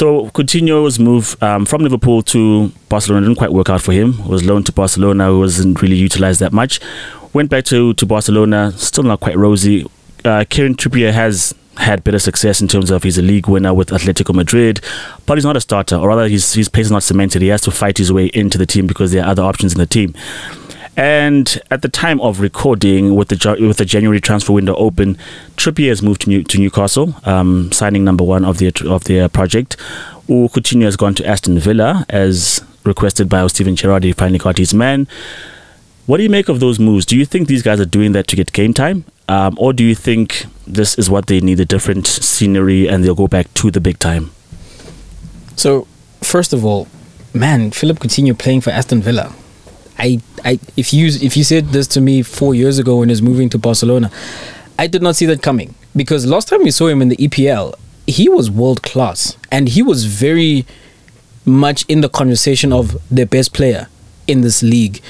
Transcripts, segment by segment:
So Coutinho's move from Liverpool to Barcelona didn't quite work out for him. Was loaned to Barcelona, wasn't really utilised that much. Went back to Barcelona, still not quite rosy. Kieran Trippier has had better success in terms of he's a league winner with Atletico Madrid, but he's not a starter, or rather his place is not cemented. He has to fight his way into the team because there are other options in the team. And at the time of recording, with the January transfer window open, Trippier has moved to Newcastle, signing number 1 of their project. Coutinho has gone to Aston Villa as requested by Steven Gerrard. He finally got his man. What do you make of those moves? Do you think these guys are doing that to get game time? Or do you think this is what they need, a different scenery, and they'll go back to the big time? So, first of all, man, Philippe Coutinho playing for Aston Villa. If you said this to me 4 years ago when he was moving to Barcelona, I did not see that coming. Because last time we saw him in the EPL, he was world class. And he was very much in the conversation of their best player in this league.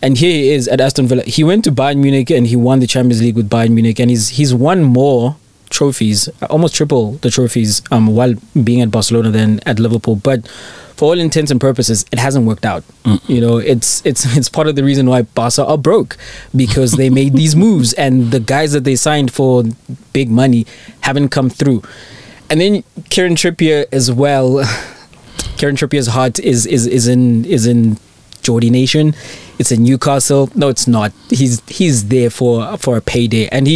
And here he is at Aston Villa. He went to Bayern Munich and he won the Champions League with Bayern Munich. And he's won more trophies, almost triple the trophies while being at Barcelona than at Liverpool. But for all intents and purposes, it hasn't worked out. You know, it's part of the reason why Barca are broke, because they made these moves and the guys that they signed for big money haven't come through. And then Kieran Trippier as well. Kieran Trippier's heart is in Geordie Nation. It's in Newcastle. No, it's not. He's there for a payday, and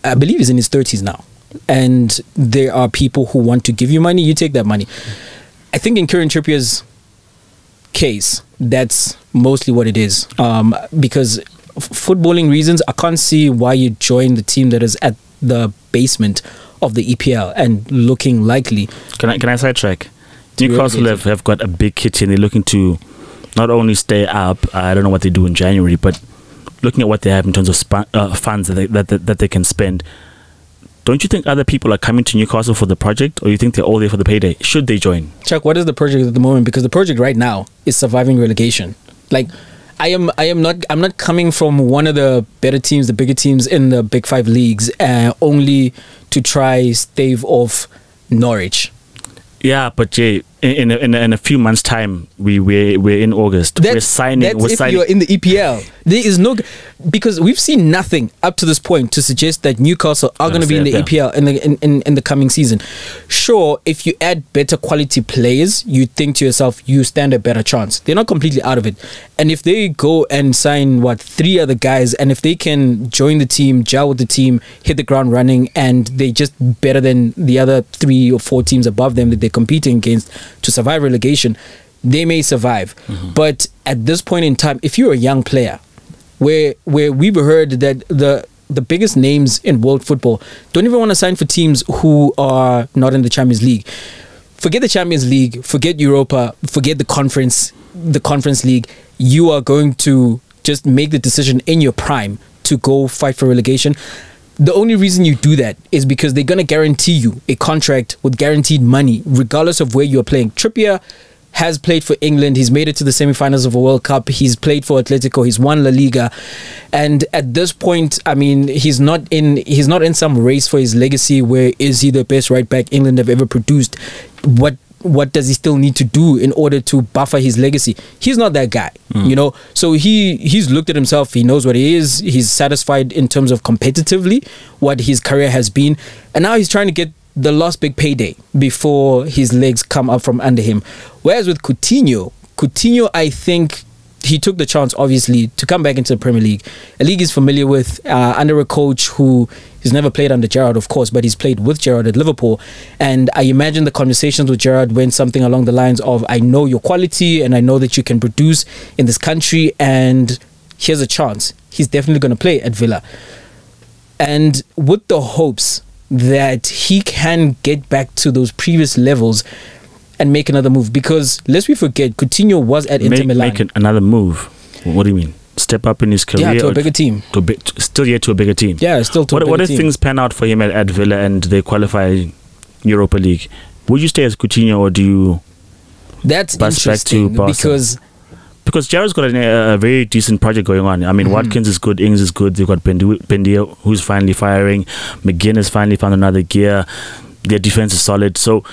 I believe he's in his 30s now. And there are people who want to give you money. You take that money. I think in Kieran Trippier's case, that's mostly what it is. Because footballing reasons, I can't see why you join the team that is at the basement of the EPL and looking likely. Can I sidetrack? Newcastle have got a big kitchen. They're looking to not only stay up. I don't know what they do in January, but looking at what they have in terms of funds that they can spend. Don't you think other people are coming to Newcastle for the project, or you think they're all there for the payday? Should they join? Chuck, what is the project at the moment? Because the project right now is surviving relegation. Like, I'm not coming from one of the better teams, the bigger teams in the Big 5 leagues, only to try stave off Norwich. Yeah, but Jay, in a few months' time, we're in August. We're signing. You're in the EPL. There is no, because we've seen nothing up to this point to suggest that Newcastle are going to be in the EPL in the coming season. Sure, if you add better quality players, you think to yourself, you stand a better chance. They're not completely out of it. And if they go and sign 3 other guys, and if they can join the team, gel with the team, hit the ground running, and they just better than the other 3 or 4 teams above them that they're competing against to survive relegation, they may survive. But at this point in time, if you're a young player, where we've heard that the biggest names in world football don't even want to sign for teams who are not in the Champions League. Forget the Champions League, forget Europa, forget the Conference League. You are going to just make the decision in your prime to go fight for relegation. The only reason you do that is because they're going to guarantee you a contract with guaranteed money, regardless of where you're playing. Trippier has played for England. He's made it to the semi-finals of a World Cup. He's played for Atletico. He's won La Liga. And at this point, I mean, he's not in some race for his legacy where is he the best right back England have ever produced. What does he still need to do in order to buffer his legacy? He's not that guy, you know. So he's looked at himself. He knows what he is. He's satisfied in terms of competitively what his career has been. And now he's trying to get the last big payday before his legs come up from under him. Whereas with Coutinho, I think he took the chance, obviously, to come back into the Premier League, a league he's familiar with, under a coach who he's never played under Gerrard, of course, but he's played with Gerrard at Liverpool. And I imagine the conversations with Gerrard went something along the lines of, I know your quality and I know that you can produce in this country, and here's a chance. He's definitely going to play at Villa. And with the hopes that he can get back to those previous levels and make another move, because lest we forget, Coutinho was at Inter Milan. Make another move? What do you mean? Step up in his career? Yeah, to a bigger team. Still yet to a bigger team? Yeah, still to a bigger team. What if things pan out for him at Villa and they qualify Europa League? Would you stay as Coutinho, or do you That's interesting because Gerrard's got a very decent project going on. I mean, Watkins is good, Ings is good. They've got Bendia, who's finally firing. McGinn has finally found another gear. Their defense is solid. So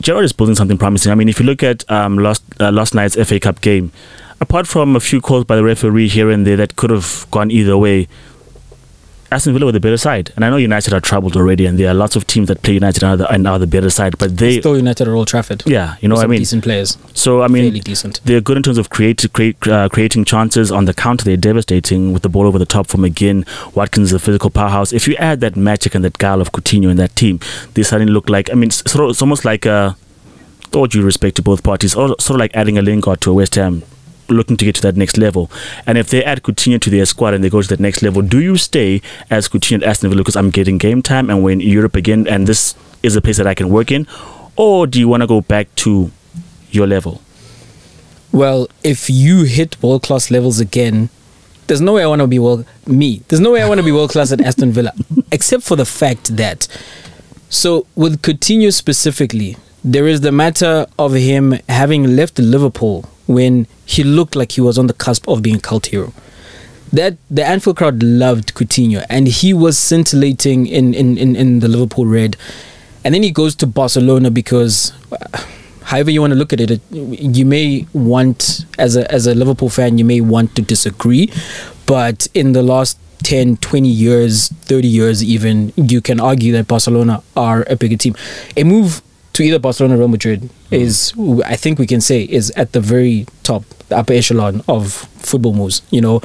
Gerrard is building something promising. I mean, if you look at last night's FA Cup game, apart from a few calls by the referee here and there that could have gone either way, Aston Villa were the better side. And I know United are troubled already, and there are lots of teams that play United and are the better side, but they still United at Old Trafford. Yeah, you know what I mean? Decent players. So, I mean, fairly decent. They're good in terms of creating chances. On the counter, they're devastating with the ball over the top from McGinn. Watkins is a physical powerhouse. If you add that magic and that guile of Coutinho in that team, they suddenly look like, I mean, it's almost like all due respect to both parties, sort of like adding a Lingard to a West Ham, looking to get to that next level. And if they add Coutinho to their squad and they go to that next level, do you stay as Coutinho at Aston Villa because I'm getting game time and we're in Europe again and this is a place that I can work in? Or do you want to go back to your level? Well, if you hit world-class levels again, there's no way I want to be There's no way I want to be world-class at Aston Villa, except for the fact that, so with Coutinho specifically, there is the matter of him having left Liverpool when he looked like he was on the cusp of being a cult hero. That the Anfield crowd loved Coutinho, and he was scintillating in the Liverpool red. And then he goes to Barcelona because, however you want to look at it, you may want, as a Liverpool fan, you may want to disagree, but in the last 10, 20 years, 30 years even, you can argue that Barcelona are a bigger team. A move to either Barcelona or Real Madrid is, I think we can say, is at the very top, the upper echelon of football moves. You know,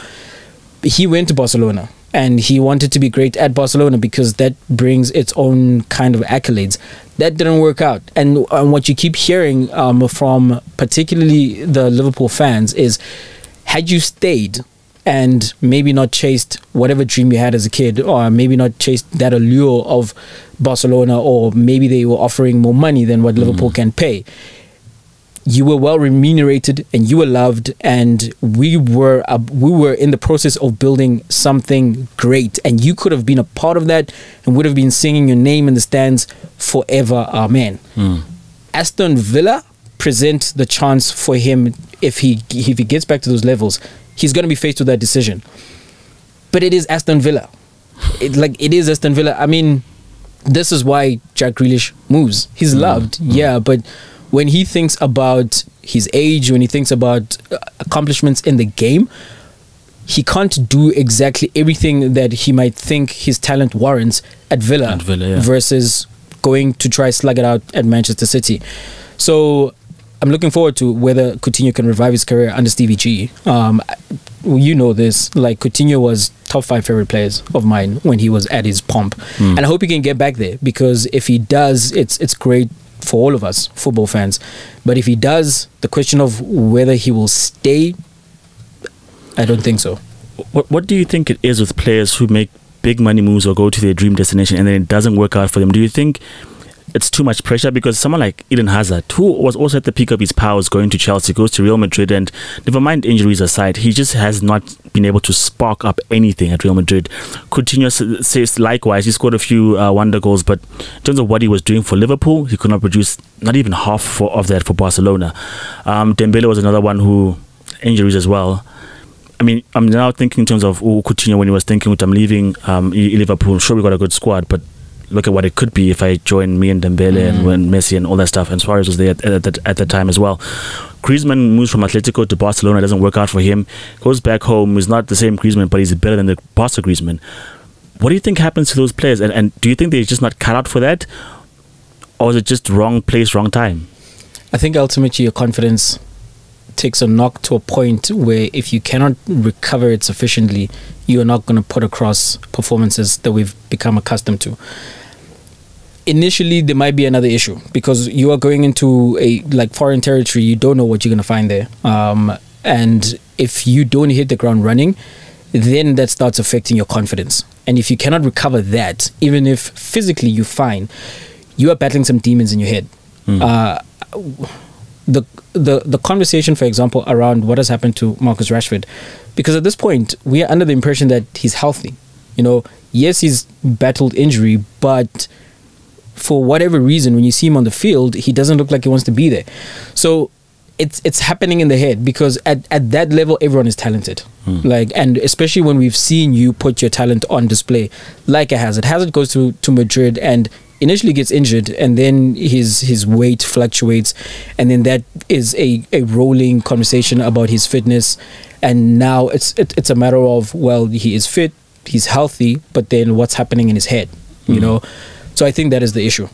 he went to Barcelona and he wanted to be great at Barcelona because that brings its own kind of accolades. That didn't work out. And what you keep hearing from particularly the Liverpool fans is, had you stayed and maybe not chased whatever dream you had as a kid, or maybe not chased that allure of Barcelona, or maybe they were offering more money than what Liverpool can pay, you were well remunerated and you were loved, and we were in the process of building something great, and you could have been a part of that and would have been singing your name in the stands forever, amen. Aston Villa present the chance for him. If he gets back to those levels, he's going to be faced with that decision. But it is Aston Villa. It is Aston Villa. I mean, this is why Jack Grealish moves. He's loved, yeah, but when he thinks about his age, when he thinks about accomplishments in the game, he can't do exactly everything that he might think his talent warrants at Villa, versus going to try slug it out at Manchester City. So I'm looking forward to whether Coutinho can revive his career under Stevie G. You know this, like Coutinho was top 5 favorite players of mine when he was at his pomp, and I hope he can get back there, because if he does, it's great for all of us football fans. But if he does, the question of whether he will stay, I don't think so. What do you think it is with players who make big money moves or go to their dream destination and then it doesn't work out for them? Do you think it's too much pressure? Because someone like Eden Hazard, who was also at the peak of his powers going to Chelsea, goes to Real Madrid, and never mind injuries aside, he just has not been able to spark up anything at Real Madrid. Coutinho says likewise, he scored a few wonder goals, but in terms of what he was doing for Liverpool, he could not produce not even half of that for Barcelona. Dembele was another one who, injuries as well. I mean, I'm now thinking in terms of Coutinho when he was thinking, I'm leaving Liverpool, sure we got a good squad, but look at what it could be if I join me and Dembele and when Messi and all that stuff. And Suarez was there at that time as well. Griezmann moves from Atletico to Barcelona. It doesn't work out for him. Goes back home. He's not the same Griezmann, but he's better than the Barca Griezmann. What do you think happens to those players? And do you think they're just not cut out for that? Or is it just wrong place, wrong time? I think ultimately your confidence takes a knock to a point where if you cannot recover it sufficiently, you are not going to put across performances that we've become accustomed to. Initially, there might be another issue because you are going into a foreign territory. You don't know what you're going to find there, and if you don't hit the ground running, then that starts affecting your confidence. And if you cannot recover that, even if physically you're fine, you are battling some demons in your head. The conversation, for example, around what has happened to Marcus Rashford, because at this point we are under the impression that he's healthy. You know, yes, he's battled injury, but for whatever reason, when you see him on the field, he doesn't look like he wants to be there. So it's happening in the head, because at that level, everyone is talented. And especially when we've seen you put your talent on display, like a Hazard. Hazard goes to Madrid and initially gets injured, and then his weight fluctuates, and then that is a rolling conversation about his fitness. And now it's a matter of, well, he is fit, he's healthy, but then what's happening in his head, you know? So I think that is the issue.